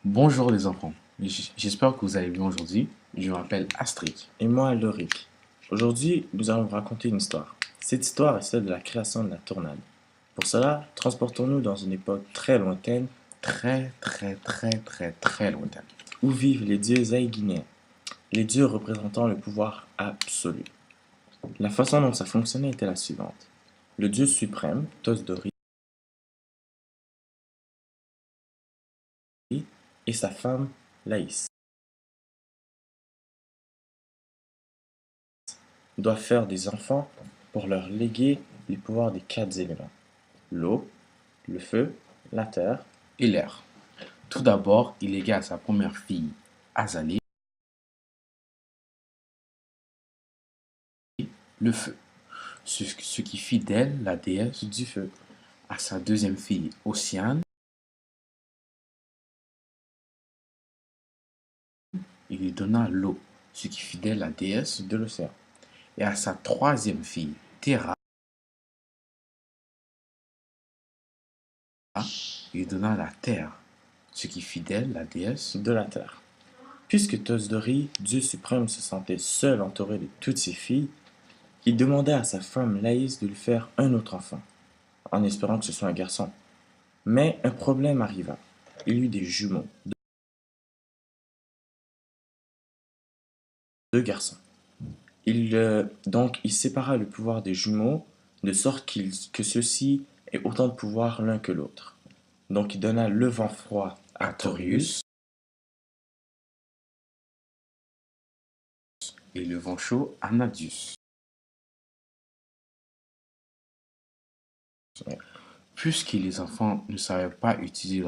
Bonjour les enfants, j'espère que vous allez bien aujourd'hui. Je m'appelle Astrid. Et moi, Loric. Aujourd'hui, nous allons vous raconter une histoire. Cette histoire est celle de la création de la tornade. Pour cela, transportons-nous dans une époque très lointaine, Très lointaine. où vivent les dieux Aïguinéens, les dieux représentant le pouvoir absolu. La façon dont ça fonctionnait était la suivante. Le dieu suprême, Tosdori, et sa femme, Laïs, doivent faire des enfants pour leur léguer les pouvoirs des quatre éléments. L'eau, le feu, la terre Et l'air. Tout d'abord, il légua à sa première fille, Azalée, le feu, ce qui fit d'elle la déesse du feu. À sa deuxième fille, Océane, il lui donna l'eau, ce qui fit d'elle la déesse de l'océan. et à sa troisième fille, Terra, il lui donna la terre, ce qui fit d'elle la déesse De la terre. Puisque Tosdori, Dieu suprême, se sentait seul entouré de toutes ses filles, il demanda à sa femme Laïs de lui faire un autre enfant, en espérant que ce soit un garçon. Mais un problème arriva. Il eut des jumeaux, deux garçons. Donc il sépara le pouvoir des jumeaux de sorte que ceux-ci aient autant de pouvoir l'un que l'autre. Donc il donna le vent froid à Torius et le vent chaud à Nadius. Puisque les enfants ne savaient pas utiliser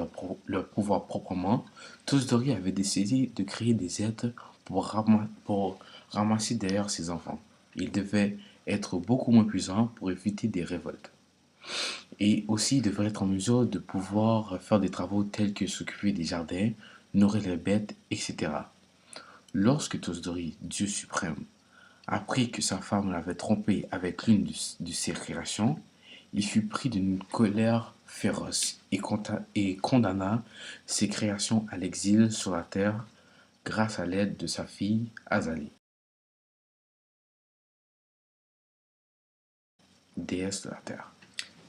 leur pouvoir proprement, Tosdori avait décidé de créer des aides pour ramasser derrière ses enfants. Il devait être beaucoup moins puissant pour éviter des révoltes. Et aussi, il devait être en mesure de pouvoir faire des travaux tels que s'occuper des jardins, nourrir les bêtes, etc. Lorsque Tosdori, Dieu suprême, apprit que sa femme l'avait trompé avec l'une de ses créations, il fut pris d'une colère féroce et condamna ses créations à l'exil sur la terre grâce à l'aide de sa fille Azalée, déesse de la terre.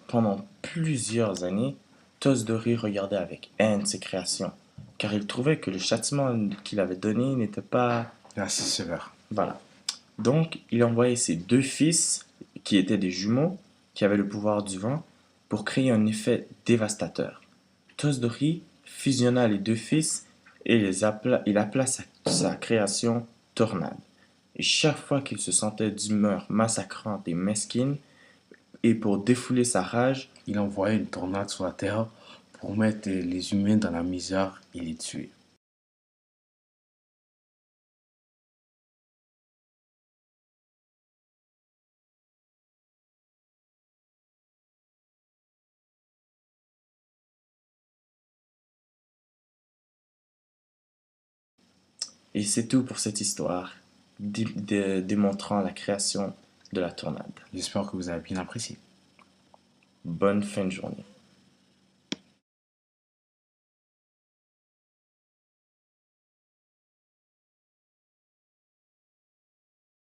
Pendant plusieurs années, Tosdori regardait avec haine ses créations, car il trouvait que le châtiment qu'il avait donné n'était pas... Assez sévère. Voilà. Donc, il envoyait ses deux fils, qui étaient des jumeaux, qui avaient le pouvoir du vent, pour créer un effet dévastateur. Tosdori fusionna les deux fils et il appela sa création Tornade. Et chaque fois qu'il se sentait d'humeur massacrante et mesquine, et pour défouler sa rage, Il envoyait une tornade sur la terre pour mettre les humains dans la misère et les tuer. et c'est tout pour cette histoire, démontrant la création de la tornade. J'espère que vous avez bien apprécié. Bonne fin de journée.